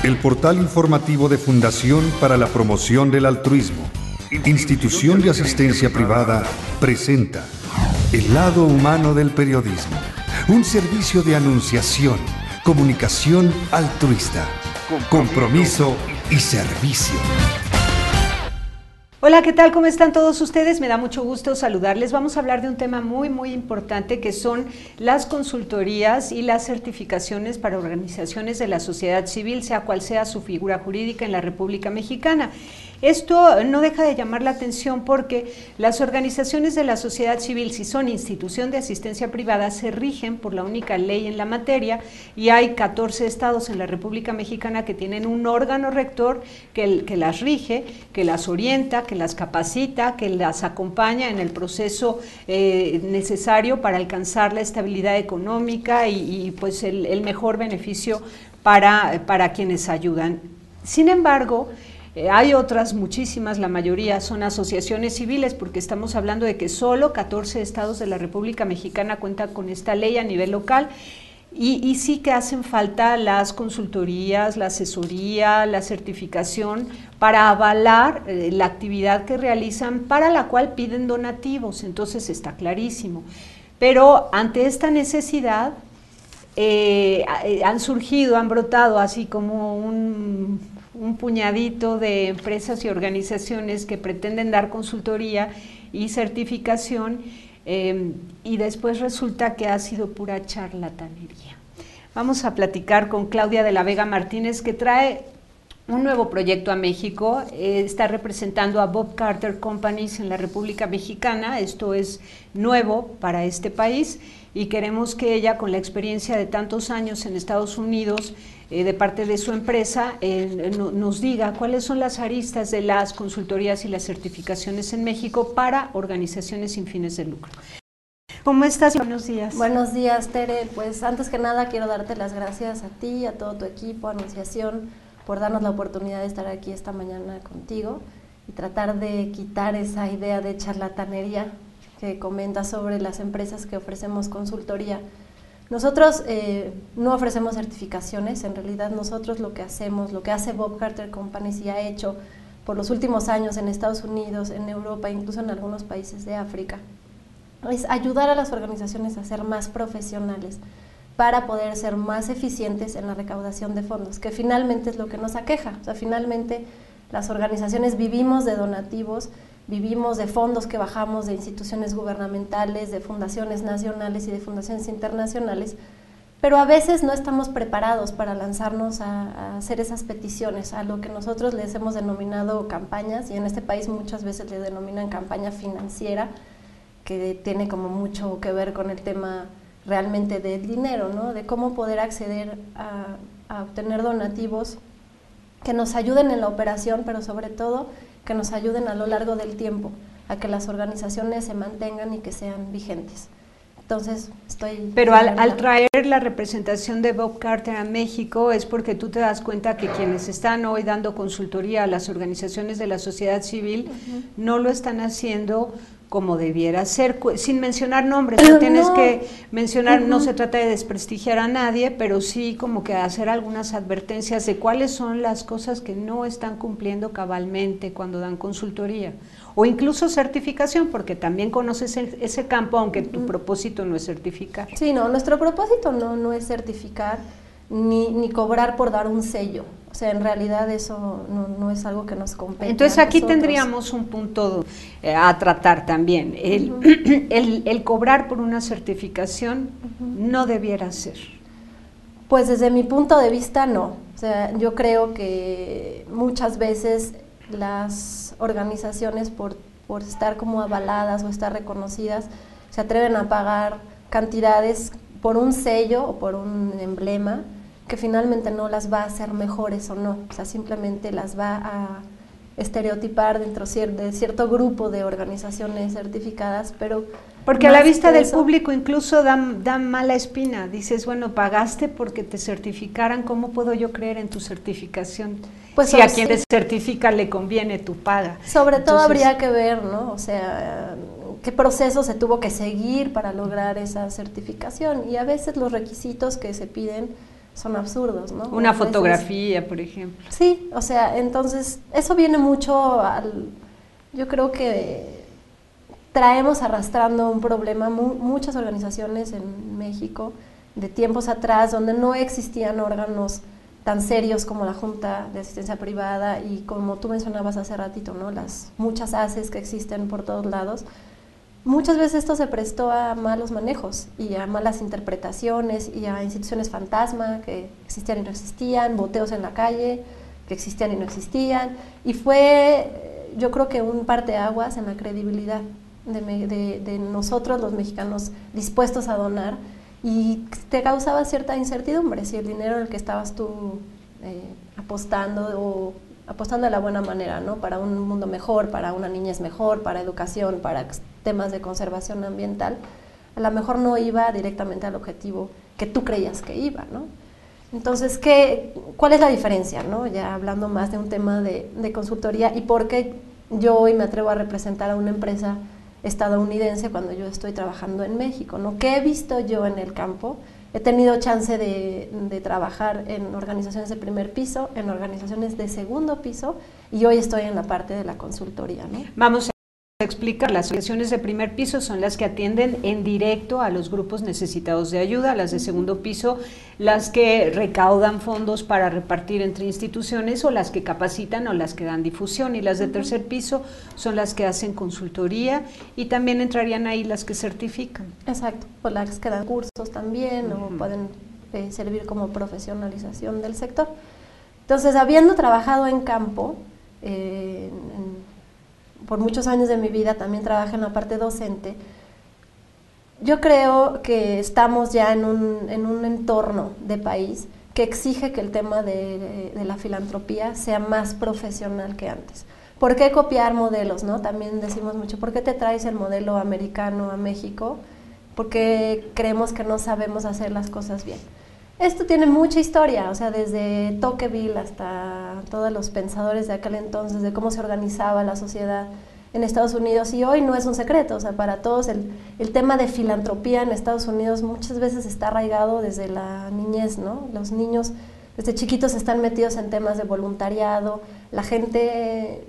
El portal informativo de Fundación para la Promoción del Altruismo, institución de asistencia privada, presenta El lado humano del periodismo, un servicio de anunciación, comunicación altruista, compromiso y servicio. Hola, ¿qué tal? ¿Cómo están todos ustedes? Me da mucho gusto saludarles. Vamos a hablar de un tema muy importante que son las consultorías y las certificaciones para organizaciones de la sociedad civil, sea cual sea su figura jurídica en la República Mexicana. Esto no deja de llamar la atención porque las organizaciones de la sociedad civil, si son institución de asistencia privada, se rigen por la única ley en la materia y hay 14 estados en la República Mexicana que tienen un órgano rector que las rige, que las orienta, que las capacita, que las acompaña en el proceso necesario para alcanzar la estabilidad económica y pues el mejor beneficio para quienes ayudan. Sin embargo, hay otras muchísimas, la mayoría son asociaciones civiles, porque estamos hablando de que solo 14 estados de la República Mexicana cuentan con esta ley a nivel local, y sí que hacen falta las consultorías, la asesoría, la certificación para avalar la actividad que realizan, para la cual piden donativos. Entonces está clarísimo. Pero ante esta necesidad han brotado así como un puñadito de empresas y organizaciones que pretenden dar consultoría y certificación, y después resulta que ha sido pura charlatanería. Vamos a platicar con Claudia de la Vega Martínez, que trae un nuevo proyecto a México. Está representando a Bob Carter Companies en la República Mexicana. Esto es nuevo para este país y queremos que ella, con la experiencia de tantos años en Estados Unidos, de parte de su empresa, nos diga cuáles son las aristas de las consultorías y las certificaciones en México para organizaciones sin fines de lucro. ¿Cómo estás? Buenos días. Buenos días, Tere. Pues antes que nada quiero darte las gracias a ti, a todo tu equipo, Anunciación, por darnos la oportunidad de estar aquí esta mañana contigo y tratar de quitar esa idea de charlatanería que comentas sobre las empresas que ofrecemos consultoría. Nosotros no ofrecemos certificaciones. En realidad nosotros lo que hacemos, lo que hace Bob Carter Companies y ha hecho por los últimos años en Estados Unidos, en Europa, incluso en algunos países de África, es ayudar a las organizaciones a ser más profesionales para poder ser más eficientes en la recaudación de fondos, que finalmente es lo que nos aqueja. O sea, finalmente las organizaciones vivimos de donativos, vivimos de fondos que bajamos de instituciones gubernamentales, de fundaciones nacionales y de fundaciones internacionales, pero a veces no estamos preparados para lanzarnos a hacer esas peticiones, a lo que nosotros les hemos denominado campañas, y en este país muchas veces le denominan campaña financiera, que tiene como mucho que ver con el tema realmente del dinero, ¿no? De cómo poder acceder a obtener donativos que nos ayuden en la operación, pero sobre todo que nos ayuden a lo largo del tiempo, a que las organizaciones se mantengan y que sean vigentes. Entonces, Pero al traer la representación de Bob Carter a México es porque tú te das cuenta que quienes están hoy dando consultoría a las organizaciones de la sociedad civil no lo están haciendo como debiera ser, sin mencionar nombres. No tienes que mencionar, no se trata de desprestigiar a nadie, pero sí como que hacer algunas advertencias de cuáles son las cosas que no están cumpliendo cabalmente cuando dan consultoría, o incluso certificación, porque también conoces ese campo, aunque tu propósito no es certificar. Sí, no, nuestro propósito no es certificar ni cobrar por dar un sello. O sea, en realidad eso no es algo que nos compete. Entonces aquí tendríamos un punto a tratar también. El cobrar por una certificación no debiera ser. Pues desde mi punto de vista no. O sea, yo creo que muchas veces las organizaciones por estar como avaladas o estar reconocidas se atreven a pagar cantidades por un sello o por un emblema que finalmente no las va a hacer mejores o no, o sea, simplemente las va a estereotipar dentro de cierto grupo de organizaciones certificadas, pero porque a la vista del público incluso da mala espina. Dices, bueno, pagaste porque te certificaran, ¿cómo puedo yo creer en tu certificación? Pues si a quien te certifica le conviene tu paga. Sobre todo habría que ver, ¿no? O sea, qué proceso se tuvo que seguir para lograr esa certificación, y a veces los requisitos que se piden son absurdos, ¿no? Una fotografía, por ejemplo. Sí, o sea, entonces eso viene mucho yo creo que traemos arrastrando un problema, muchas organizaciones en México de tiempos atrás donde no existían órganos tan serios como la Junta de Asistencia Privada y como tú mencionabas hace ratito, ¿no? Las muchas ACES que existen por todos lados. Muchas veces esto se prestó a malos manejos y a malas interpretaciones y a instituciones fantasma que existían y no existían, boteos en la calle que existían y no existían, y fue, yo creo que un parteaguas en la credibilidad de nosotros los mexicanos dispuestos a donar, y te causaba cierta incertidumbre si el dinero en el que estabas tú apostando de la buena manera, ¿no? Para un mundo mejor, para una niñez mejor, para educación, para temas de conservación ambiental, a lo mejor no iba directamente al objetivo que tú creías que iba, ¿no? Entonces, ¿cuál es la diferencia, ¿no? Ya hablando más de un tema de consultoría, y por qué yo hoy me atrevo a representar a una empresa estadounidense cuando yo estoy trabajando en México, ¿no? ¿Qué he visto yo en el campo? He tenido chance de trabajar en organizaciones de primer piso, en organizaciones de segundo piso, y hoy estoy en la parte de la consultoría, ¿no? Vamos a explicar, las organizaciones de primer piso son las que atienden en directo a los grupos necesitados de ayuda, las de segundo piso, las que recaudan fondos para repartir entre instituciones, o las que capacitan o las que dan difusión, y las de tercer piso son las que hacen consultoría, y también entrarían ahí las que certifican. Exacto, o las que dan cursos también, o pueden servir como profesionalización del sector. Entonces, habiendo trabajado en campo, por muchos años de mi vida también trabajé en la parte docente, yo creo que estamos ya en un entorno de país que exige que el tema de la filantropía sea más profesional que antes. ¿Por qué copiar modelos, no? También decimos mucho, ¿por qué te traes el modelo americano a México? Porque creemos que no sabemos hacer las cosas bien. Esto tiene mucha historia, o sea, desde Tocqueville hasta todos los pensadores de aquel entonces, de cómo se organizaba la sociedad en Estados Unidos, y hoy no es un secreto, o sea, para todos el tema de filantropía en Estados Unidos muchas veces está arraigado desde la niñez, ¿no? Los niños desde chiquitos están metidos en temas de voluntariado, la gente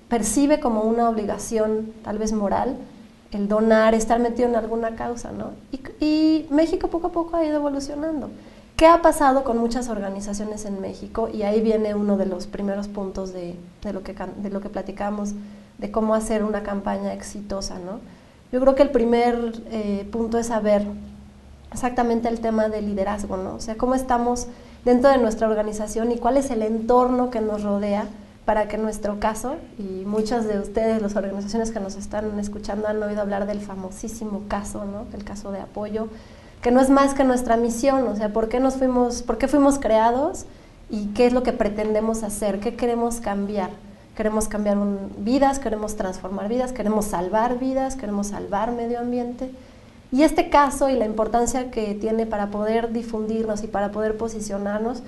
percibe como una obligación, tal vez moral, el donar, estar metido en alguna causa, ¿no? Y México poco a poco ha ido evolucionando. ¿Qué ha pasado con muchas organizaciones en México? Y ahí viene uno de los primeros puntos de lo que platicamos, de cómo hacer una campaña exitosa, ¿no? Yo creo que el primer punto es saber exactamente el tema del liderazgo, ¿no? O sea, cómo estamos dentro de nuestra organización y cuál es el entorno que nos rodea para que en nuestro caso, y muchas de ustedes, las organizaciones que nos están escuchando, han oído hablar del famosísimo caso, ¿no? El caso de apoyo, que no es más que nuestra misión, o sea, ¿por qué fuimos creados y qué es lo que pretendemos hacer? ¿Qué queremos cambiar? Queremos cambiar vidas, queremos transformar vidas, queremos salvar medio ambiente. Y este caso y la importancia que tiene para poder difundirnos y para poder posicionarnos,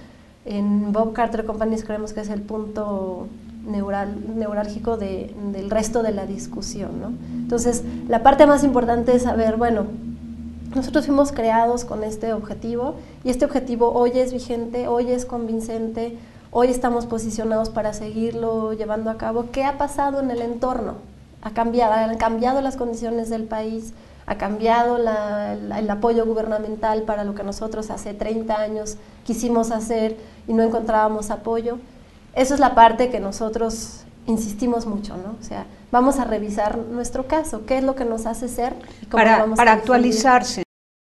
en Bob Carter Companies creemos que es el punto neurálgico del resto de la discusión, ¿no? Entonces, la parte más importante es saber, bueno, nosotros fuimos creados con este objetivo, y este objetivo hoy es vigente, hoy es convincente, hoy estamos posicionados para seguirlo llevando a cabo. ¿Qué ha pasado en el entorno? Han cambiado las condiciones del país, ha cambiado el apoyo gubernamental para lo que nosotros hace 30 años quisimos hacer y no encontrábamos apoyo. Eso es la parte que nosotros insistimos mucho, ¿no? O sea, vamos a revisar nuestro caso, qué es lo que nos hace ser y cómo vamos para a actualizarse,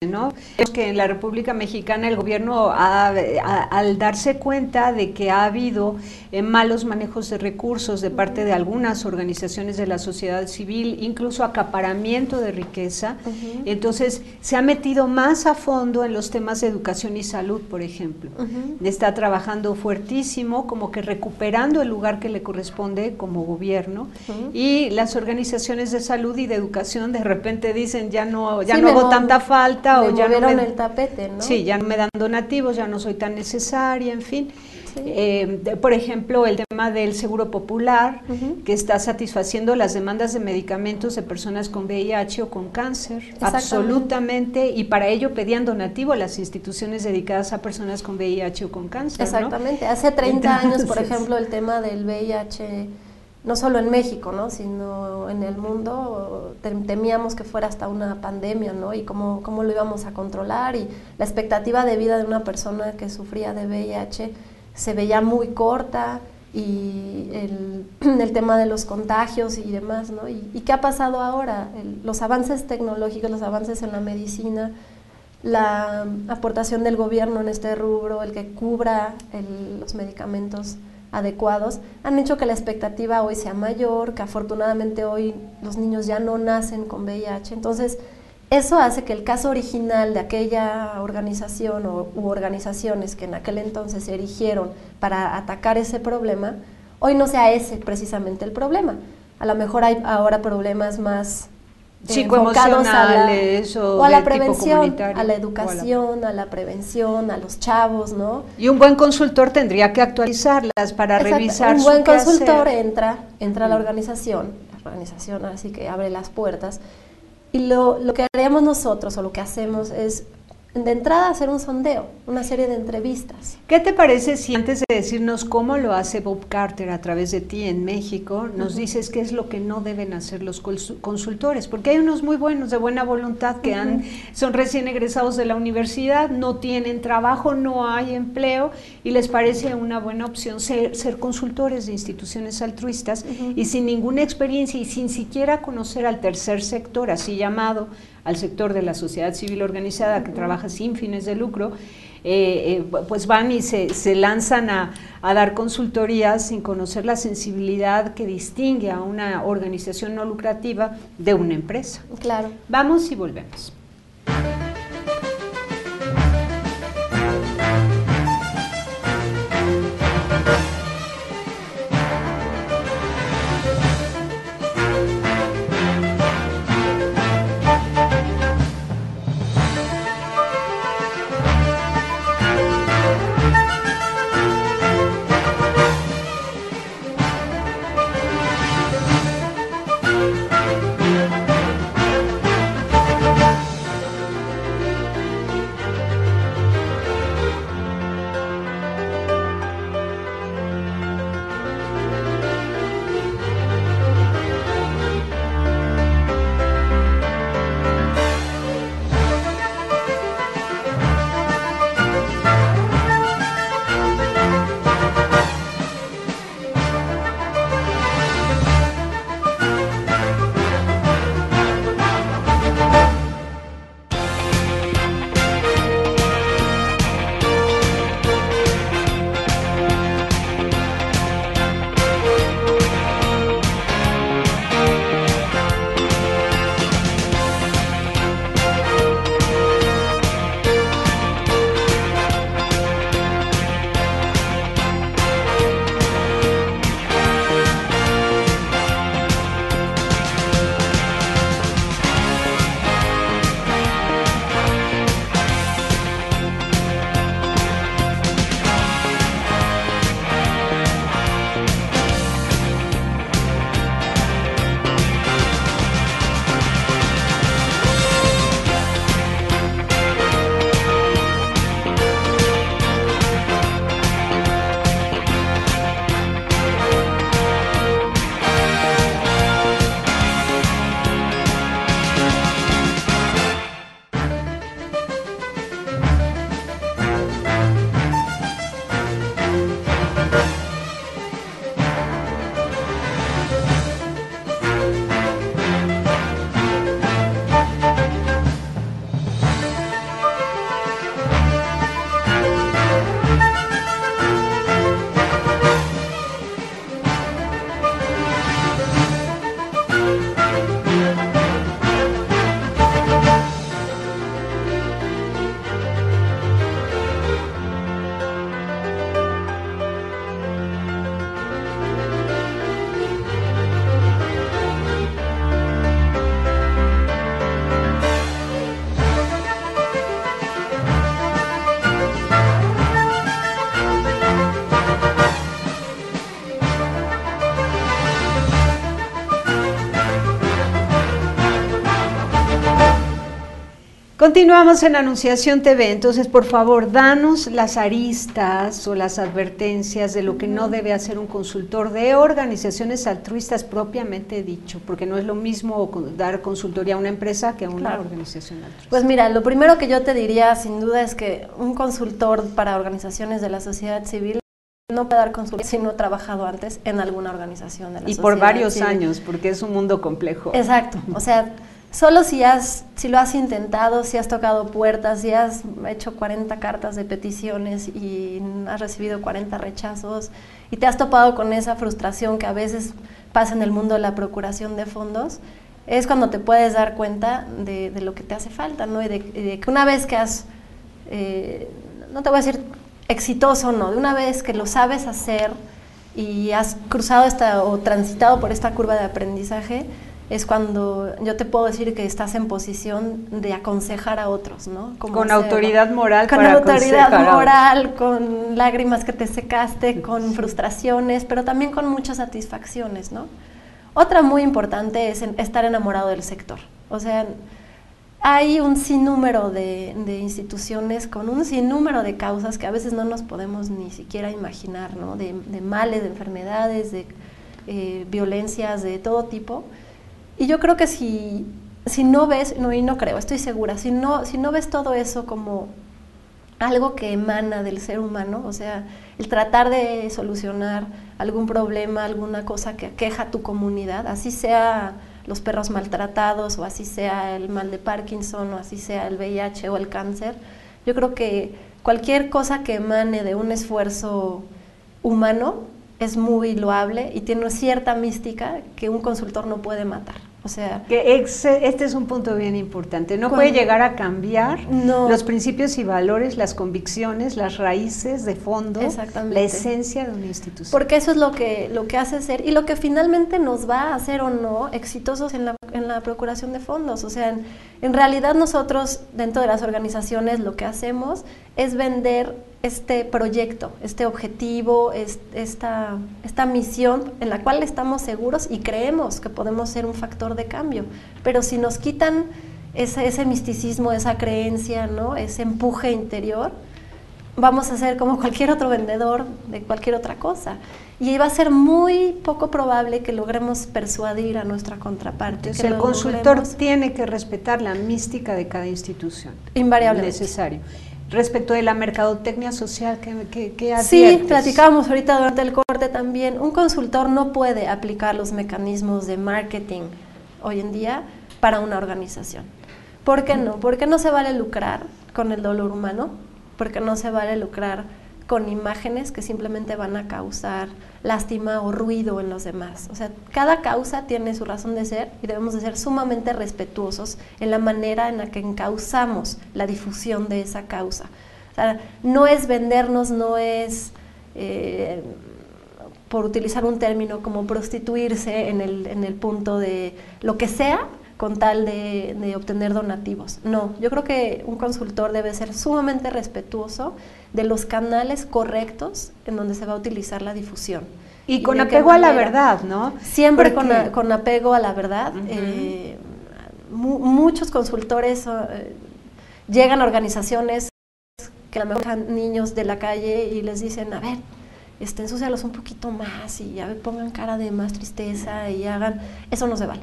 ¿no? Es que en la República Mexicana el gobierno al darse cuenta de que ha habido malos manejos de recursos de parte de algunas organizaciones de la sociedad civil, incluso acaparamiento de riqueza, entonces se ha metido más a fondo en los temas de educación y salud, por ejemplo. Está trabajando fuertísimo, como que recuperando el lugar que le corresponde como gobierno, y las organizaciones de salud y de educación de repente dicen, ya no hago tanta falta, vida Le o ya no movieron me... el tapete, ¿no? Sí, ya no me dan donativos, ya no soy tan necesaria, en fin. Sí. Por ejemplo, el tema del seguro popular, que está satisfaciendo las demandas de medicamentos de personas con VIH o con cáncer, absolutamente, y para ello pedían donativo a las instituciones dedicadas a personas con VIH o con cáncer. Exactamente, ¿no? Hace 30 años, por ejemplo, el tema del VIH, no solo en México, ¿no? Sino en el mundo, temíamos que fuera hasta una pandemia, ¿no? Y cómo lo íbamos a controlar, y la expectativa de vida de una persona que sufría de VIH se veía muy corta, y el tema de los contagios y demás, ¿no? ¿Y qué ha pasado ahora? Los avances tecnológicos, los avances en la medicina, la aportación del gobierno en este rubro, el que cubra los medicamentos adecuados, han hecho que la expectativa hoy sea mayor, que afortunadamente hoy los niños ya no nacen con VIH. Entonces, eso hace que el caso original de aquella organización u organizaciones que en aquel entonces se erigieron para atacar ese problema, hoy no sea ese precisamente el problema. A lo mejor hay ahora problemas más psicoemocionales o a la prevención, a la educación, a la prevención, a los chavos, ¿no? Y un buen consultor tendría que actualizarlas para revisar su quehacer. Un buen consultor entra a la organización así que abre las puertas. Y lo que haríamos nosotros, o lo que hacemos, es de entrada hacer un sondeo, una serie de entrevistas. ¿Qué te parece si antes de decirnos cómo lo hace Bob Carter a través de ti en México, nos dices qué es lo que no deben hacer los consultores? Porque hay unos muy buenos, de buena voluntad, que son recién egresados de la universidad, no tienen trabajo, no hay empleo, y les parece una buena opción ser consultores de instituciones altruistas, y sin ninguna experiencia y sin siquiera conocer al tercer sector, así llamado, al sector de la sociedad civil organizada que trabaja sin fines de lucro, pues van y se lanzan a dar consultorías sin conocer la sensibilidad que distingue a una organización no lucrativa de una empresa. Claro. Vamos y volvemos. Continuamos en Anunciación TV, entonces por favor danos las aristas o las advertencias de lo que no debe hacer un consultor de organizaciones altruistas propiamente dicho, porque no es lo mismo dar consultoría a una empresa que a una organización altruista. Pues mira, lo primero que yo te diría sin duda es que un consultor para organizaciones de la sociedad civil no puede dar consultoría si no ha trabajado antes en alguna organización de la sociedad civil. Y por varios años, porque es un mundo complejo. Exacto, o sea, solo si lo has intentado, si has tocado puertas, si has hecho 40 cartas de peticiones y has recibido 40 rechazos y te has topado con esa frustración que a veces pasa en el mundo de la procuración de fondos, es cuando te puedes dar cuenta de lo que te hace falta, ¿no? Y de que una vez que has, no te voy a decir exitoso, no, de una vez que lo sabes hacer y has cruzado o transitado por esta curva de aprendizaje, es cuando yo te puedo decir que estás en posición de aconsejar a otros, ¿no? Con autoridad moral con autoridad moral, con lágrimas que te secaste, con frustraciones, pero también con muchas satisfacciones, ¿no? Otra muy importante es estar enamorado del sector. O sea, hay un sinnúmero de instituciones con un sinnúmero de causas que a veces no nos podemos ni siquiera imaginar, ¿no? De males, de enfermedades, de violencias de todo tipo. Y yo creo que si no ves, y no creo, estoy segura, si no ves todo eso como algo que emana del ser humano, o sea, el tratar de solucionar algún problema, alguna cosa que aqueja a tu comunidad, así sea los perros maltratados, o así sea el mal de Parkinson, o así sea el VIH o el cáncer, yo creo que cualquier cosa que emane de un esfuerzo humano es muy loable y tiene cierta mística que un consultor no puede matar. O sea, que este es un punto bien importante. No puede llegar a cambiar los principios y valores, las convicciones, las raíces de fondo, la esencia de una institución. Porque eso es lo que hace ser y lo que finalmente nos va a hacer o no exitosos en la procuración de fondos. O sea, en realidad nosotros dentro de las organizaciones lo que hacemos es vender este proyecto, este objetivo, esta misión en la cual estamos seguros y creemos que podemos ser un factor de cambio. Pero si nos quitan ese misticismo, esa creencia, ¿no? Ese empuje interior, vamos a ser como cualquier otro vendedor de cualquier otra cosa. Y va a ser muy poco probable que logremos persuadir a nuestra contraparte. Entonces, el consultor tiene que respetar la mística de cada institución. Invariablemente. Necesario. Respecto de la mercadotecnia social, ¿qué adviertes? Sí, platicábamos ahorita durante el corte también, un consultor no puede aplicar los mecanismos de marketing hoy en día para una organización. ¿Por qué no? Porque no se vale lucrar con el dolor humano, porque no se vale lucrar con imágenes que simplemente van a causar lástima o ruido en los demás. O sea, cada causa tiene su razón de ser y debemos de ser sumamente respetuosos en la manera en la que encauzamos la difusión de esa causa. O sea, no es vendernos, no es, por utilizar un término, como prostituirse en el punto de lo que sea, con tal de obtener donativos. No, yo creo que un consultor debe ser sumamente respetuoso de los canales correctos en donde se va a utilizar la difusión. Y con apego a la verdad, ¿no? Siempre con apego a la verdad. Muchos consultores llegan a organizaciones que a lo mejor dejan niños de la calle y les dicen, a ver, ensúcialos un poquito más y a ver, pongan cara de más tristeza y hagan... Eso no se vale.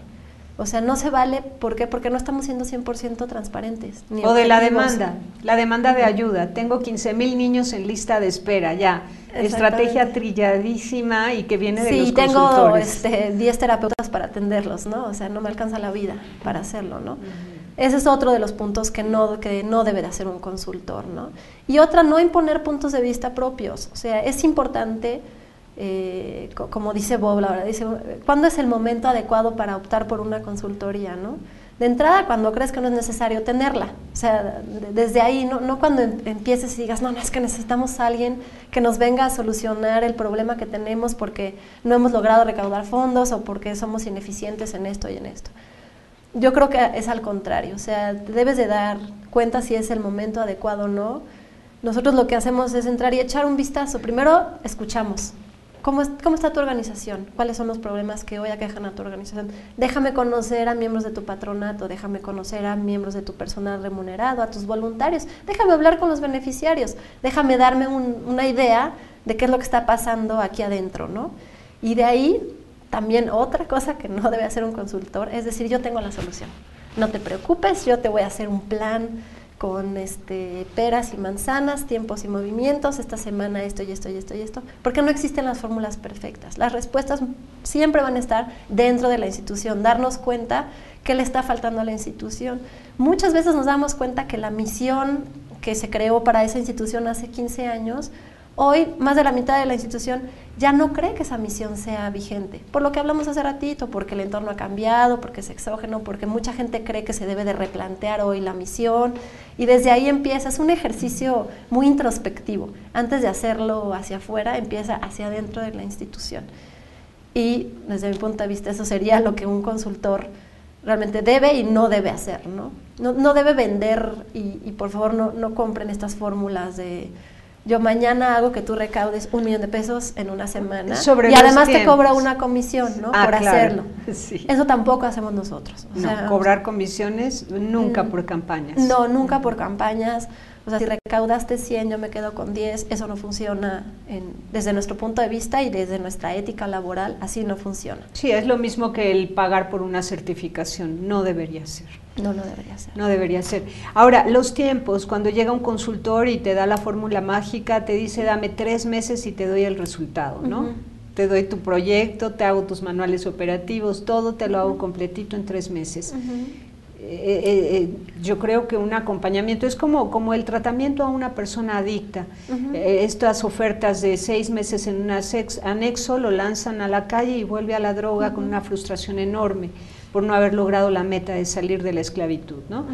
O sea, no se vale, ¿por qué? Porque no estamos siendo 100% transparentes. Ni o de la demanda de ayuda. Tengo 15,000 niños en lista de espera, ya. Estrategia trilladísima y que viene de los consultores. Sí, tengo 10 terapeutas para atenderlos, ¿no? O sea, no me alcanza la vida para hacerlo, ¿no? Ese es otro de los puntos que no debe de hacer un consultor, ¿no? Y otra, no imponer puntos de vista propios. O sea, es importante... como dice Bob, la verdad, dice, ¿cuándo es el momento adecuado para optar por una consultoría, no? De entrada, cuando crees que no es necesario tenerla, o sea, desde ahí, no cuando empieces y digas, no, es que necesitamos a alguien que nos venga a solucionar el problema que tenemos porque no hemos logrado recaudar fondos o porque somos ineficientes en esto y en esto. Yo creo que es al contrario, o sea, debes de dar cuenta si es el momento adecuado o no. Nosotros lo que hacemos es entrar y echar un vistazo. Primero, escuchamos. ¿cómo está tu organización? ¿Cuáles son los problemas que hoy aquejan a tu organización? Déjame conocer a miembros de tu patronato, déjame conocer a miembros de tu personal remunerado, a tus voluntarios, déjame hablar con los beneficiarios, déjame darme una idea de qué es lo que está pasando aquí adentro, ¿no? Y de ahí, también otra cosa que no debe hacer un consultor, es decir, yo tengo la solución. No te preocupes, yo te voy a hacer un plan con peras y manzanas, tiempos y movimientos, esta semana esto y esto y esto y esto, porque no existen las fórmulas perfectas. Las respuestas siempre van a estar dentro de la institución, darnos cuenta qué le está faltando a la institución. Muchas veces nos damos cuenta que la misión que se creó para esa institución hace 15 años, hoy más de la mitad de la institución ya no cree que esa misión sea vigente, por lo que hablamos hace ratito, porque el entorno ha cambiado, porque es exógeno, porque mucha gente cree que se debe de replantear hoy la misión, y desde ahí empieza, es un ejercicio muy introspectivo. Antes de hacerlo hacia afuera, empieza hacia adentro de la institución. Y desde mi punto de vista eso sería lo que un consultor realmente debe y no debe hacer, ¿no? No debe vender, y por favor no compren estas fórmulas de yo mañana hago que tú recaudes $1 millón en una semana y además te cobro una comisión, ¿no? Por hacerlo. Sí. Eso tampoco hacemos nosotros. O sea, cobrar comisiones nunca por campañas. No, nunca por campañas. O sea, si recaudaste 100, yo me quedo con 10, eso no funciona desde nuestro punto de vista y desde nuestra ética laboral, así no funciona. Sí, es lo mismo que el pagar por una certificación, no debería ser. No debería ser. No debería ser. Ahora, los tiempos, cuando llega un consultor y te da la fórmula mágica, te dice dame 3 meses y te doy el resultado, ¿no? Te doy tu proyecto, te hago tus manuales operativos, todo te lo hago completito en 3 meses. Yo creo que un acompañamiento es como el tratamiento a una persona adicta. Estas ofertas de 6 meses en un anexo lo lanzan a la calle y vuelve a la droga con una frustración enorme por no haber logrado la meta de salir de la esclavitud, ¿no?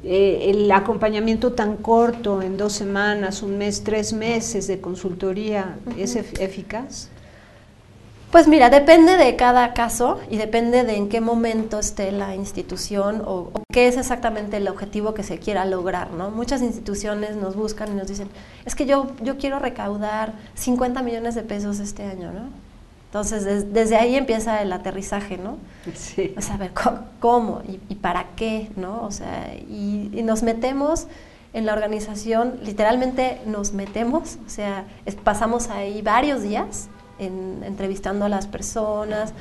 El acompañamiento tan corto, en 2 semanas, 1 mes, 3 meses de consultoría, ¿es eficaz? Pues mira, depende de cada caso y depende de en qué momento esté la institución o qué es exactamente el objetivo que se quiera lograr, ¿no? Muchas instituciones nos buscan y nos dicen, es que yo quiero recaudar 50 millones de pesos este año, ¿no? Entonces, desde ahí empieza el aterrizaje, ¿no? Sí. O sea, a ver, ¿cómo? ¿Y para qué? ¿No? O sea, y nos metemos en la organización, literalmente nos metemos, o sea, pasamos ahí varios días entrevistando a las personas,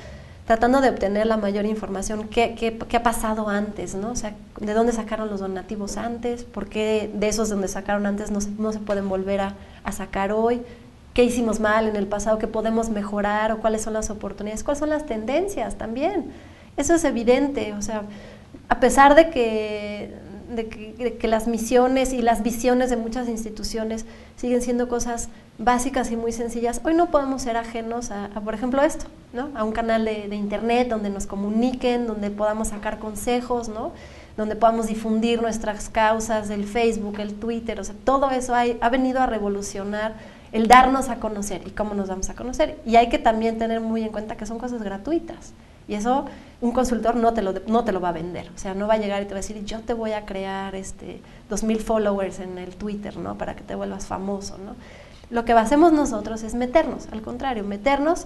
tratando de obtener la mayor información, qué ha pasado antes, ¿no? O sea, de dónde sacaron los donativos antes, por qué de esos donde sacaron antes no se pueden volver a sacar hoy, qué hicimos mal en el pasado, qué podemos mejorar, o cuáles son las oportunidades, cuáles son las tendencias también. Eso es evidente, o sea, a pesar de que las misiones y las visiones de muchas instituciones siguen siendo cosas básicas y muy sencillas, hoy no podemos ser ajenos a por ejemplo, esto, ¿no? A un canal de internet donde nos comuniquen, donde podamos sacar consejos, ¿no? Donde podamos difundir nuestras causas, el Facebook, el Twitter, o sea, todo eso ha venido a revolucionar el darnos a conocer y cómo nos damos a conocer. Y hay que también tener muy en cuenta que son cosas gratuitas. Y eso un consultor no te lo va a vender. O sea, no va a llegar y te va a decir, yo te voy a crear 2,000 followers en el Twitter, ¿no? Para que te vuelvas famoso, ¿no? Lo que hacemos nosotros es meternos, al contrario, meternos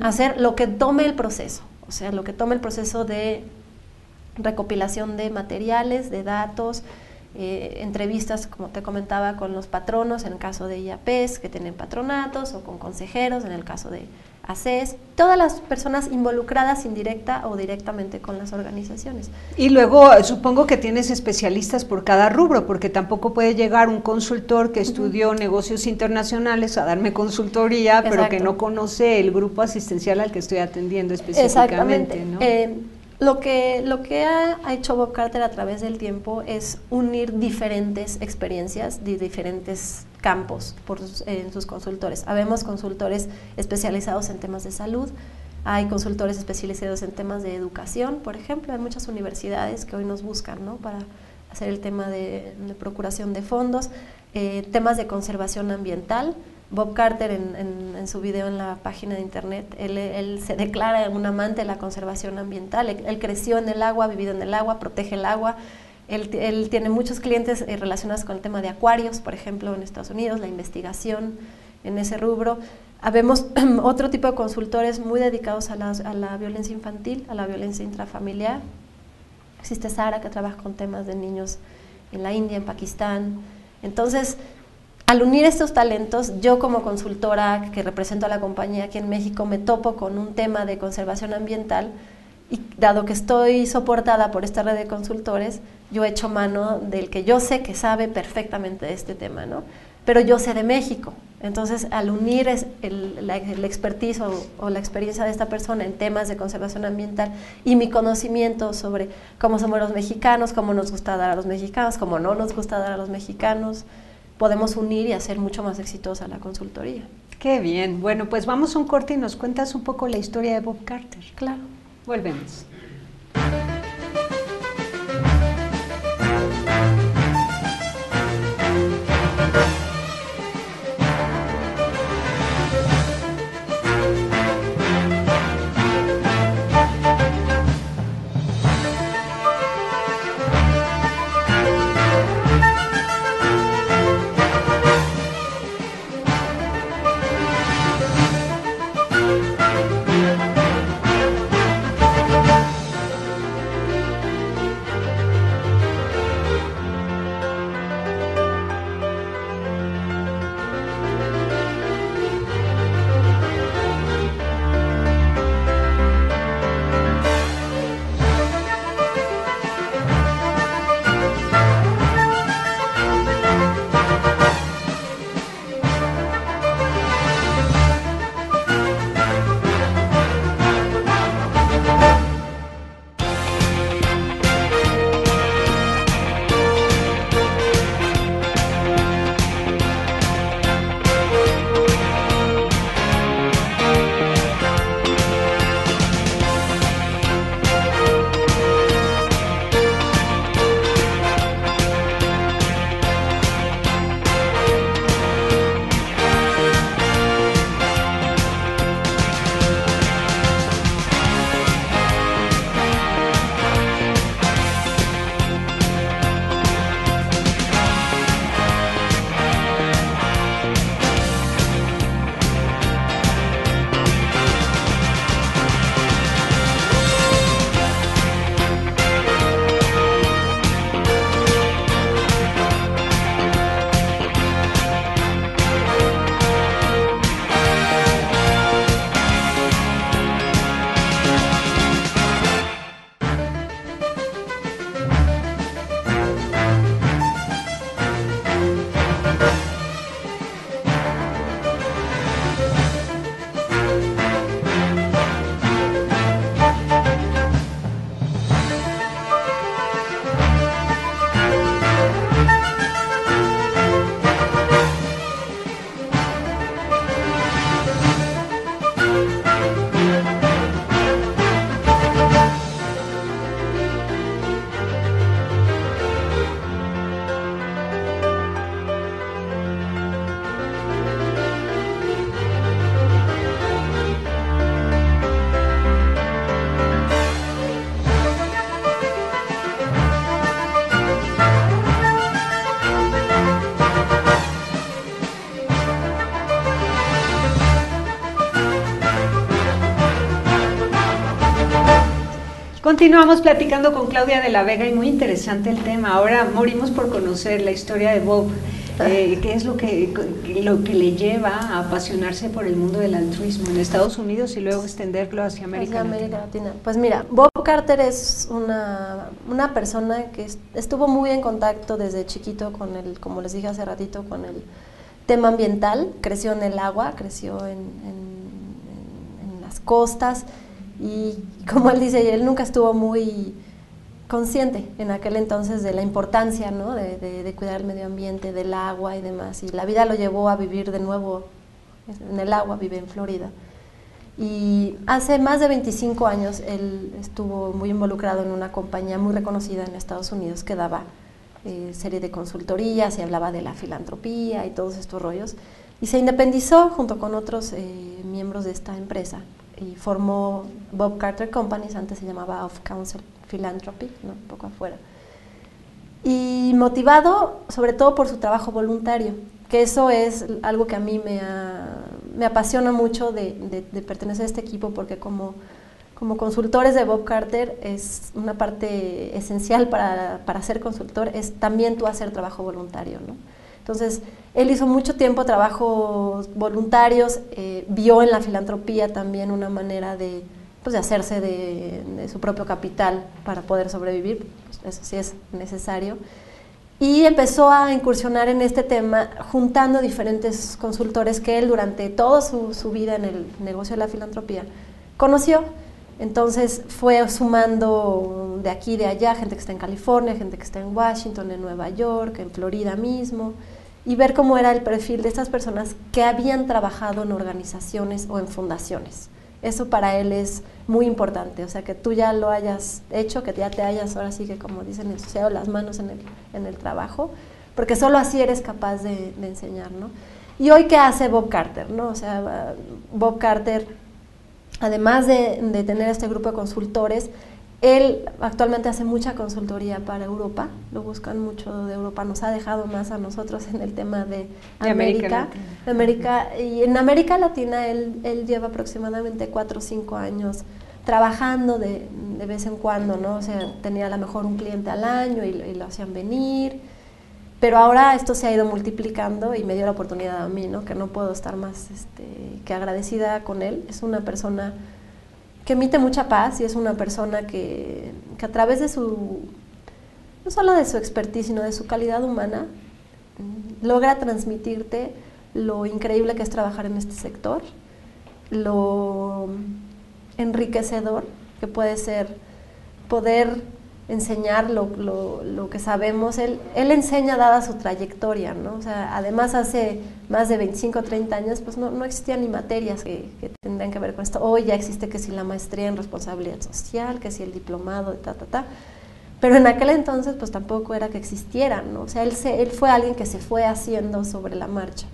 a hacer lo que tome el proceso. O sea, lo que tome el proceso de recopilación de materiales, de datos, entrevistas, como te comentaba, con los patronos, en el caso de IAPs que tienen patronatos, o con consejeros, en el caso de ACES, todas las personas involucradas indirecta o directamente con las organizaciones. Y luego supongo que tienes especialistas por cada rubro, porque tampoco puede llegar un consultor que estudió negocios internacionales a darme consultoría, pero que no conoce el grupo asistencial al que estoy atendiendo específicamente, ¿no? Lo que ha hecho Bob Carter a través del tiempo es unir diferentes experiencias de diferentes campos en sus consultores. Habemos consultores especializados en temas de salud, hay consultores especializados en temas de educación, por ejemplo, hay muchas universidades que hoy nos buscan, ¿no? Para hacer el tema de procuración de fondos, temas de conservación ambiental. Bob Carter en su video en la página de internet, él se declara un amante de la conservación ambiental, él creció en el agua, ha vivido en el agua, protege el agua, él tiene muchos clientes relacionados con el tema de acuarios, por ejemplo, en Estados Unidos, la investigación en ese rubro. Habemos otro tipo de consultores muy dedicados a la violencia infantil, a la violencia intrafamiliar. Existe Sara, que trabaja con temas de niños en la India, en Pakistán. Entonces, al unir estos talentos, yo como consultora que represento a la compañía aquí en México me topo con un tema de conservación ambiental y dado que estoy soportada por esta red de consultores, yo he hecho mano del que yo sé que sabe perfectamente de este tema, ¿no? Pero yo sé de México. Entonces, al unir la expertise o la experiencia de esta persona en temas de conservación ambiental y mi conocimiento sobre cómo somos los mexicanos, cómo nos gusta dar a los mexicanos, cómo no nos gusta dar a los mexicanos, podemos unir y hacer mucho más exitosa la consultoría. Qué bien. Bueno, pues vamos a un corte y nos cuentas un poco la historia de Bob Carter. Claro. Volvemos. Continuamos platicando con Claudia de la Vega y muy interesante el tema. Ahora morimos por conocer la historia de Bob. ¿Qué es lo que le lleva a apasionarse por el mundo del altruismo en Estados Unidos y luego extenderlo hacia América Latina? Pues mira, Bob Carter es una persona que estuvo muy en contacto desde chiquito con como les dije hace ratito, con el tema ambiental. Creció en el agua, creció en las costas y como él dice, él nunca estuvo muy consciente en aquel entonces de la importancia, ¿no? de cuidar el medio ambiente, del agua y demás, y la vida lo llevó a vivir de nuevo en el agua, vive en Florida. Y hace más de 25 años él estuvo muy involucrado en una compañía muy reconocida en Estados Unidos que daba serie de consultorías y hablaba de la filantropía y todos estos rollos, y se independizó junto con otros miembros de esta empresa y formó Bob Carter Companies, antes se llamaba Off Council Philanthropy, ¿no? Un poco afuera. Y motivado sobre todo por su trabajo voluntario. que eso es algo que a mí me apasiona mucho de pertenecer a este equipo, porque como consultores de Bob Carter es una parte esencial para ser consultor, es también tú hacer trabajo voluntario, ¿no? Entonces, él hizo mucho tiempo trabajos voluntarios, vio en la filantropía también una manera de hacerse de su propio capital para poder sobrevivir, eso sí es necesario, y empezó a incursionar en este tema juntando diferentes consultores que él durante toda su vida en el negocio de la filantropía conoció. Entonces fue sumando de aquí y de allá, gente que está en California, gente que está en Washington, en Nueva York, en Florida mismo, y ver cómo era el perfil de estas personas que habían trabajado en organizaciones o en fundaciones. Eso para él es muy importante, o sea, que tú ya lo hayas hecho, que ya te hayas, ahora sí que como dicen, ensuciado las manos en el trabajo, porque solo así eres capaz de enseñar, ¿no? Y hoy, ¿qué hace Bob Carter, no? O sea, Bob Carter, además de tener este grupo de consultores, él actualmente hace mucha consultoría para Europa, lo buscan mucho de Europa, nos ha dejado más a nosotros en el tema de América. Y en América Latina él lleva aproximadamente 4 o 5 años trabajando de vez en cuando, ¿no? O sea, tenía a lo mejor un cliente al año y lo hacían venir, pero ahora esto se ha ido multiplicando y me dio la oportunidad a mí, ¿no? Que no puedo estar más que agradecida con él. Es una persona que emite mucha paz y es una persona que a través de no solo de su expertise, sino de su calidad humana, logra transmitirte lo increíble que es trabajar en este sector, lo enriquecedor que puede ser poder enseñar lo que sabemos. Él enseña dada su trayectoria, ¿no? O sea, además hace más de 25 o 30 años pues no existían ni materias que tendrían que ver con esto. Hoy ya existe que si la maestría en responsabilidad social, que si el diplomado, pero en aquel entonces pues tampoco era que existieran, ¿no? O sea, él fue alguien que se fue haciendo sobre la marcha.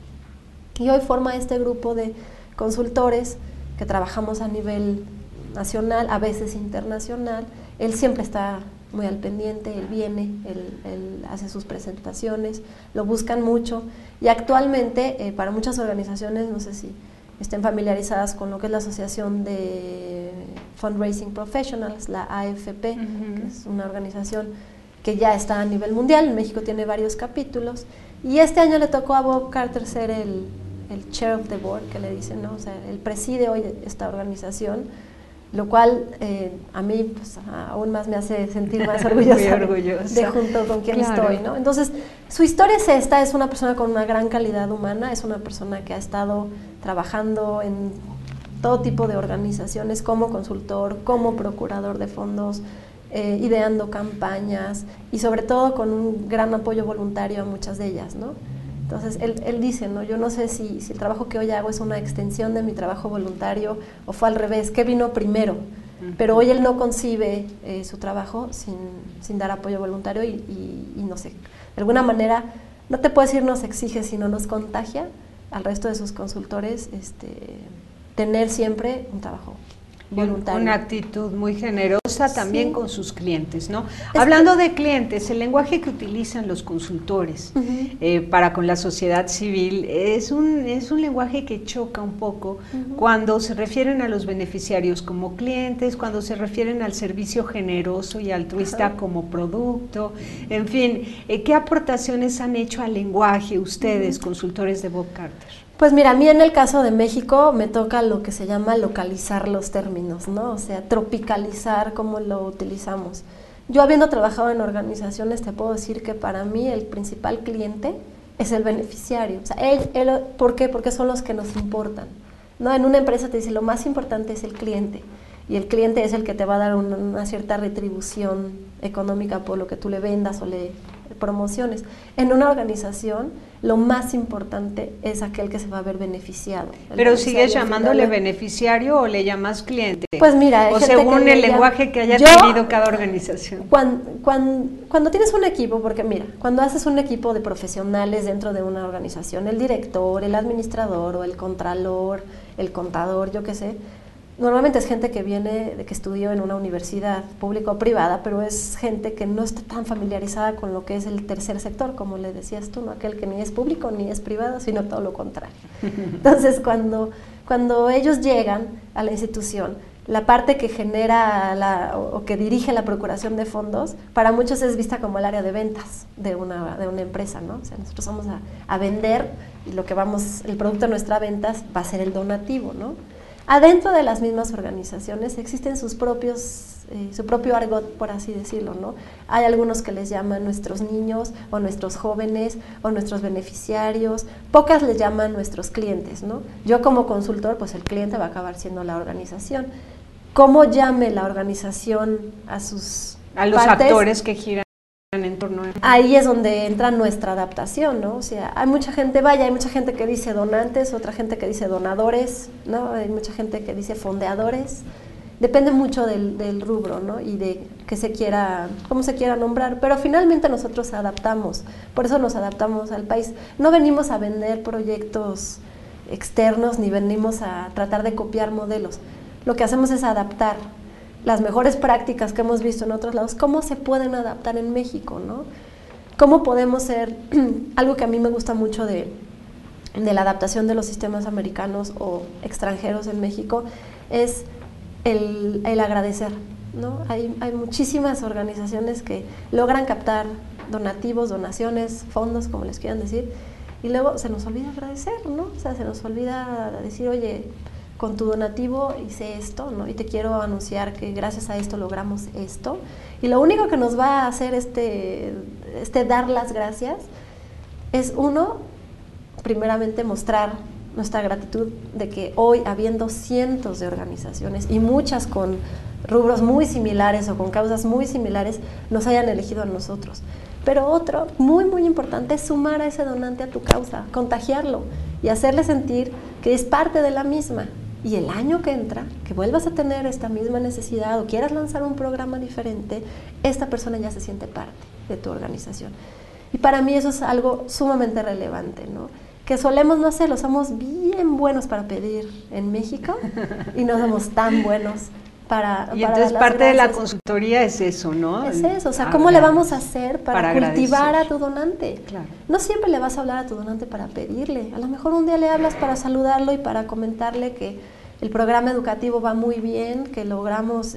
Y hoy forma este grupo de consultores que trabajamos a nivel nacional, a veces internacional. Él siempre está muy al pendiente, él viene, él hace sus presentaciones, lo buscan mucho, y actualmente para muchas organizaciones, no sé si estén familiarizadas con lo que es la Asociación de Fundraising Professionals, la AFP, que es una organización que ya está a nivel mundial. En México tiene varios capítulos, y este año le tocó a Bob Carter ser el Chair of the Board, que le dicen, ¿no? O sea, él preside hoy esta organización, lo cual a mí pues, aún más me hace sentir más orgullosa de junto con quien estoy, ¿no? Entonces, su historia es esta, es una persona con una gran calidad humana, es una persona que ha estado trabajando en todo tipo de organizaciones como consultor, como procurador de fondos, ideando campañas y sobre todo con un gran apoyo voluntario a muchas de ellas, ¿no? Entonces, él dice, ¿no? Yo no sé si el trabajo que hoy hago es una extensión de mi trabajo voluntario o fue al revés, ¿qué vino primero? Pero hoy él no concibe su trabajo sin dar apoyo voluntario y no sé, de alguna manera, no te puedo decir nos exige, sino nos contagia al resto de sus consultores tener siempre un trabajo voluntario. Una actitud muy generosa también con sus clientes, ¿no? Hablando de clientes, el lenguaje que utilizan los consultores para con la sociedad civil es un lenguaje que choca un poco cuando se refieren a los beneficiarios como clientes, cuando se refieren al servicio generoso y altruista como producto, en fin, ¿qué aportaciones han hecho al lenguaje ustedes, consultores de Bob Carter? Pues mira, a mí en el caso de México me toca lo que se llama localizar los términos, ¿no? O sea, tropicalizar cómo lo utilizamos. Yo habiendo trabajado en organizaciones te puedo decir que para mí el principal cliente es el beneficiario. O sea, ¿por qué? Porque son los que nos importan, ¿no? En una empresa te dice lo más importante es el cliente y el cliente es el que te va a dar una cierta retribución económica por lo que tú le vendas o le promociones. En una organización lo más importante es aquel que se va a ver beneficiado. ¿Pero sigues llamándole beneficiario o le llamas cliente? Pues mira, o según el lenguaje que haya tenido cada organización. Cuando tienes un equipo, porque mira, cuando haces un equipo de profesionales dentro de una organización, el director, el administrador o el contralor, el contador, yo qué sé, Normalmente es gente que viene, de que estudió en una universidad pública o privada, pero es gente que no está tan familiarizada con lo que es el tercer sector, como le decías tú, ¿no? Aquel que ni es público ni es privado, sino todo lo contrario. Entonces, cuando ellos llegan a la institución, la parte que genera o que dirige la procuración de fondos, para muchos es vista como el área de ventas de una empresa, ¿no? O sea, nosotros vamos a vender y el producto de nuestra ventas va a ser el donativo, ¿no? Adentro de las mismas organizaciones existen su propio argot, por así decirlo, ¿no? Hay algunos que les llaman nuestros niños, o nuestros jóvenes, o nuestros beneficiarios, pocas les llaman nuestros clientes, ¿no? Yo como consultor, pues el cliente va a acabar siendo la organización. ¿Cómo llame la organización a los partes? Actores que giran en torno a... Ahí es donde entra nuestra adaptación, ¿no? O sea, hay mucha gente que dice donantes, otra gente que dice donadores, ¿no? Hay mucha gente que dice fondeadores. Depende mucho del rubro, ¿no? Y de cómo se quiera nombrar, pero finalmente nosotros adaptamos, por eso nos adaptamos al país. No venimos a vender proyectos externos ni venimos a tratar de copiar modelos. Lo que hacemos es adaptar las mejores prácticas que hemos visto en otros lados, cómo se pueden adaptar en México, ¿no? Cómo podemos ser, algo que a mí me gusta mucho de la adaptación de los sistemas americanos o extranjeros en México, es el agradecer, ¿no? Hay muchísimas organizaciones que logran captar donativos, donaciones, fondos, como les quieran decir, y luego se nos olvida agradecer, ¿no? O sea, se nos olvida decir, oye, con tu donativo hice esto, ¿no? Y te quiero anunciar que gracias a esto logramos esto. Y lo único que nos va a hacer dar las gracias es, primeramente mostrar nuestra gratitud de que hoy, habiendo cientos de organizaciones y muchas con rubros muy similares o con causas muy similares, nos hayan elegido a nosotros. Pero otro, muy, muy importante, es sumar a ese donante a tu causa, contagiarlo y hacerle sentir que es parte de la misma. Y el año que entra, que vuelvas a tener esta misma necesidad o quieras lanzar un programa diferente, esta persona ya se siente parte de tu organización. Y para mí eso es algo sumamente relevante, ¿no? Que solemos no hacerlo, somos bien buenos para pedir en México y no somos tan buenos para entonces parte de la consultoría es eso, ¿no? Es eso, o sea, ¿cómo le vamos a hacer para cultivar a tu donante? Claro. No siempre le vas a hablar a tu donante para pedirle, a lo mejor un día le hablas para saludarlo y para comentarle que el programa educativo va muy bien, que logramos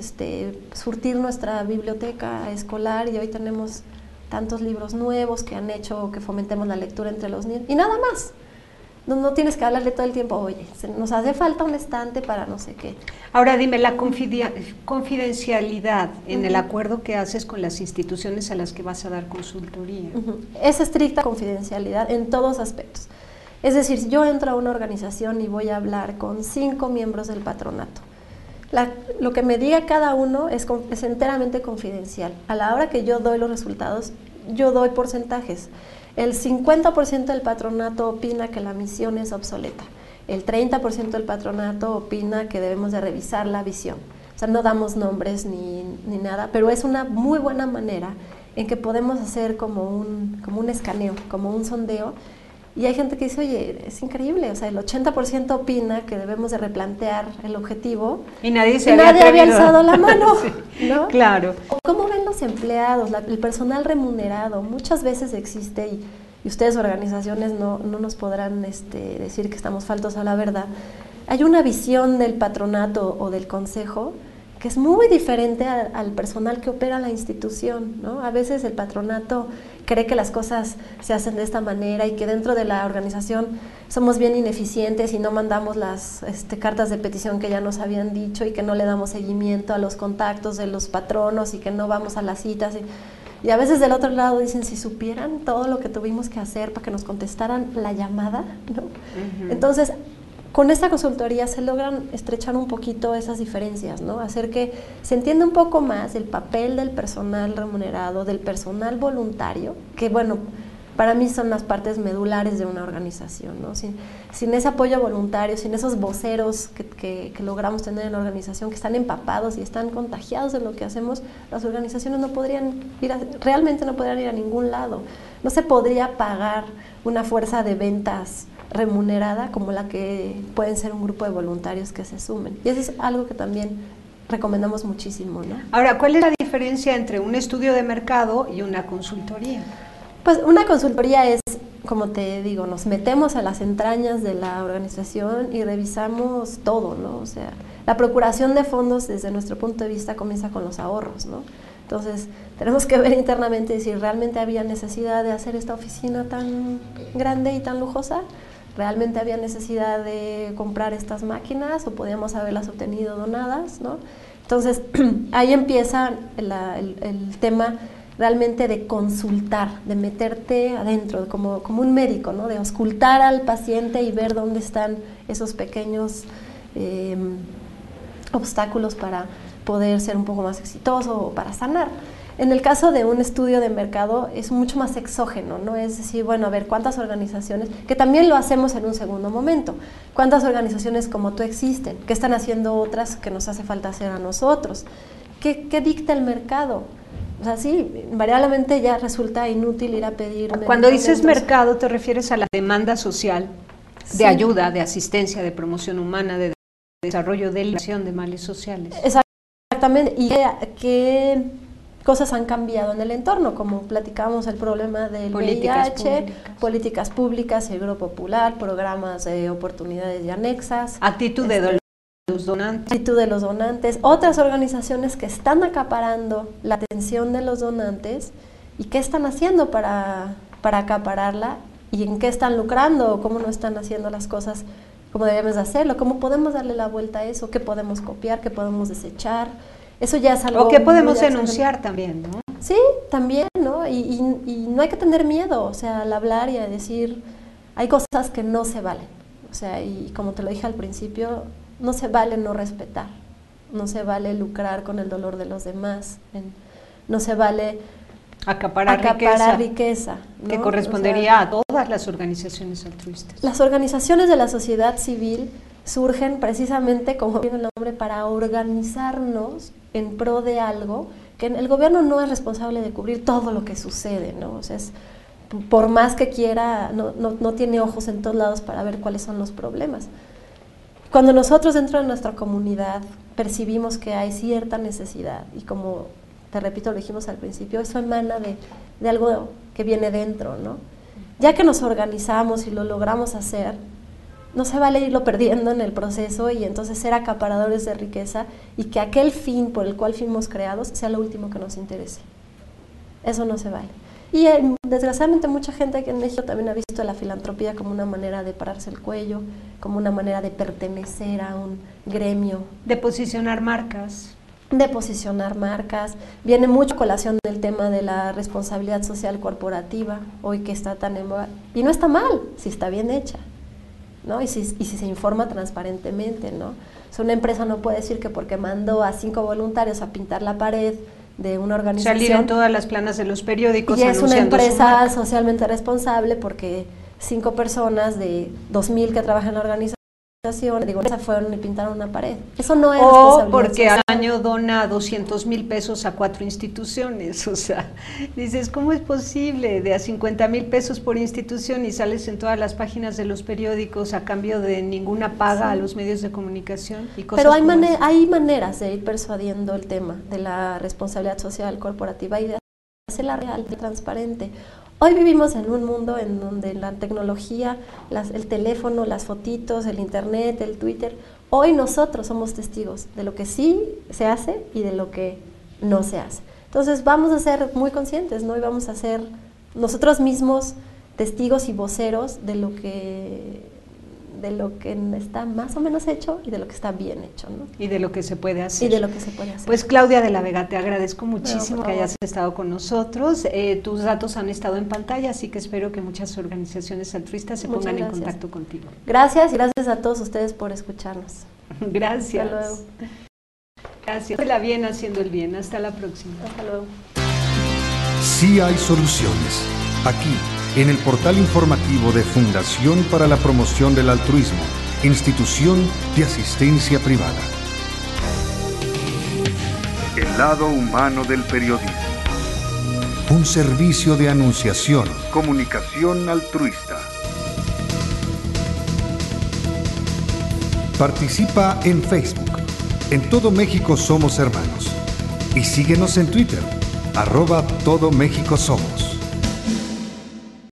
surtir nuestra biblioteca escolar y hoy tenemos tantos libros nuevos que han hecho que fomentemos la lectura entre los niños, y nada más. No tienes que hablarle todo el tiempo, oye, nos hace falta un estante para no sé qué. Ahora dime, la confidencialidad en el acuerdo que haces con las instituciones a las que vas a dar consultoría. Es estricta confidencialidad en todos aspectos. Es decir, si yo entro a una organización y voy a hablar con 5 miembros del patronato, lo que me diga cada uno es enteramente confidencial. A la hora que yo doy los resultados, yo doy porcentajes. El 50% del patronato opina que la misión es obsoleta. El 30% del patronato opina que debemos de revisar la visión. O sea, no damos nombres ni nada, pero es una muy buena manera en que podemos hacer como un escaneo, como un sondeo. Y hay gente que dice, oye, es increíble, o sea, el 80% opina que debemos de replantear el objetivo. Y nadie había alzado la mano, sí, ¿no? Claro. ¿Cómo ven los empleados, el personal remunerado? Muchas veces existe, y ustedes organizaciones no nos podrán decir que estamos faltos a la verdad. Hay una visión del patronato o del consejo que es muy diferente al personal que opera la institución, ¿no? A veces el patronato cree que las cosas se hacen de esta manera y que dentro de la organización somos bien ineficientes y no mandamos las cartas de petición que ya nos habían dicho y que no le damos seguimiento a los contactos de los patronos y que no vamos a las citas. Y a veces del otro lado dicen, si supieran todo lo que tuvimos que hacer para que nos contestaran la llamada, ¿no? Entonces, con esta consultoría se logran estrechar un poquito esas diferencias, ¿no? Hacer que se entienda un poco más el papel del personal remunerado, del personal voluntario, que bueno, para mí son las partes medulares de una organización, ¿no? Sin ese apoyo voluntario, sin esos voceros que logramos tener en la organización, que están empapados y están contagiados de lo que hacemos, las organizaciones realmente no podrían ir a ningún lado. No se podría pagar una fuerza de ventas remunerada como la que pueden ser un grupo de voluntarios que se sumen. Y eso es algo que también recomendamos muchísimo, ¿no? Ahora, ¿cuál es la diferencia entre un estudio de mercado y una consultoría? Pues una consultoría es, como te digo, nos metemos a las entrañas de la organización y revisamos todo, ¿no? O sea, la procuración de fondos desde nuestro punto de vista comienza con los ahorros, ¿no? Entonces, tenemos que ver internamente si realmente había necesidad de hacer esta oficina tan grande y tan lujosa, realmente había necesidad de comprar estas máquinas o podíamos haberlas obtenido donadas, ¿no? Entonces, ahí empieza el tema realmente de consultar, de meterte adentro, como un médico, ¿no? De auscultar al paciente y ver dónde están esos pequeños obstáculos para poder ser un poco más exitoso o para sanar. En el caso de un estudio de mercado es mucho más exógeno, ¿no? Es decir, bueno, a ver, ¿cuántas organizaciones? Que también lo hacemos en un segundo momento. ¿Cuántas organizaciones como tú existen? ¿Qué están haciendo otras que nos hace falta hacer a nosotros? ¿Qué dicta el mercado? O sea, sí, invariablemente ya resulta inútil ir a pedir... Cuando dices mercado, ¿te refieres a la demanda social de ayuda, de asistencia, de promoción humana, de desarrollo, de eliminación de males sociales? Exactamente. ¿Y qué cosas han cambiado en el entorno? Como platicamos el problema del VIH, políticas públicas, seguro popular, programas de oportunidades y anexas. Actitud de los donantes. Actitud de los donantes. Otras organizaciones que están acaparando la atención de los donantes y qué están haciendo para acapararla y en qué están lucrando o cómo no están haciendo las cosas como debemos de hacerlo, cómo podemos darle la vuelta a eso, qué podemos copiar, qué podemos desechar. Eso ya es algo... O qué podemos denunciar también, ¿no? Sí, también, ¿no? Y no hay que tener miedo, o sea, al hablar y a decir, hay cosas que no se valen. O sea, y como te lo dije al principio, no se vale no respetar, no se vale lucrar con el dolor de los demás, no se vale acaparar riqueza, ¿no? Que correspondería a todas las organizaciones altruistas. Las organizaciones de la sociedad civil surgen precisamente, como viene el nombre, para organizarnos en pro de algo que el gobierno no es responsable de cubrir todo lo que sucede, ¿no? O sea, por más que quiera, no tiene ojos en todos lados para ver cuáles son los problemas. Cuando nosotros dentro de nuestra comunidad percibimos que hay cierta necesidad, y como te repito, lo dijimos al principio, eso emana de algo que viene dentro, ¿no? Ya que nos organizamos y lo logramos hacer, no se vale irlo perdiendo en el proceso y entonces ser acaparadores de riqueza y que aquel fin por el cual fuimos creados sea lo último que nos interese. Eso no se vale. Y desgraciadamente mucha gente aquí en México también ha visto la filantropía como una manera de pararse el cuello, como una manera de pertenecer a un gremio. De posicionar marcas. Viene mucho a colación el tema de la responsabilidad social corporativa, hoy que está tan en boga. Y no está mal, si está bien hecha, ¿no? Y si se informa transparentemente, ¿no? O sea, una empresa no puede decir que porque mandó a 5 voluntarios a pintar la pared de una organización... Salir en todas las planas de los periódicos y es una empresa socialmente responsable porque 5 personas de 2,000 que trabajan en la organización, fueron y pintaron una pared. Eso no es responsabilidad porque social. al año dona 200,000 pesos a 4 instituciones, o sea, dices, ¿cómo es posible? De a 50,000 pesos por institución y sales en todas las páginas de los periódicos a cambio de ninguna paga a los medios de comunicación y cosas. Pero hay maneras de ir persuadiendo el tema de la responsabilidad social corporativa y de hacerla real, transparente. Hoy vivimos en un mundo en donde la tecnología, el teléfono, las fotitos, el internet, el Twitter, hoy nosotros somos testigos de lo que sí se hace y de lo que no se hace. Entonces vamos a ser muy conscientes, ¿no? Y vamos a ser nosotros mismos testigos y voceros de lo que está más o menos hecho y de lo que está bien hecho, ¿no? Y de lo que se puede hacer. Pues Claudia de la Vega, te agradezco muchísimo que hayas estado con nosotros. Tus datos han estado en pantalla, así que espero que muchas organizaciones altruistas se pongan en contacto contigo. Gracias y gracias a todos ustedes por escucharnos. Gracias. Hasta luego. Gracias. La bien haciendo el bien. Hasta la próxima. Hasta luego. Sí hay soluciones. Aquí, en el portal informativo de Fundación para la Promoción del Altruismo, Institución de Asistencia Privada. El lado humano del periodismo. Un servicio de anunciación, comunicación altruista. Participa en Facebook. En Todo México Somos Hermanos. Y síguenos en Twitter, @Todo México Somos.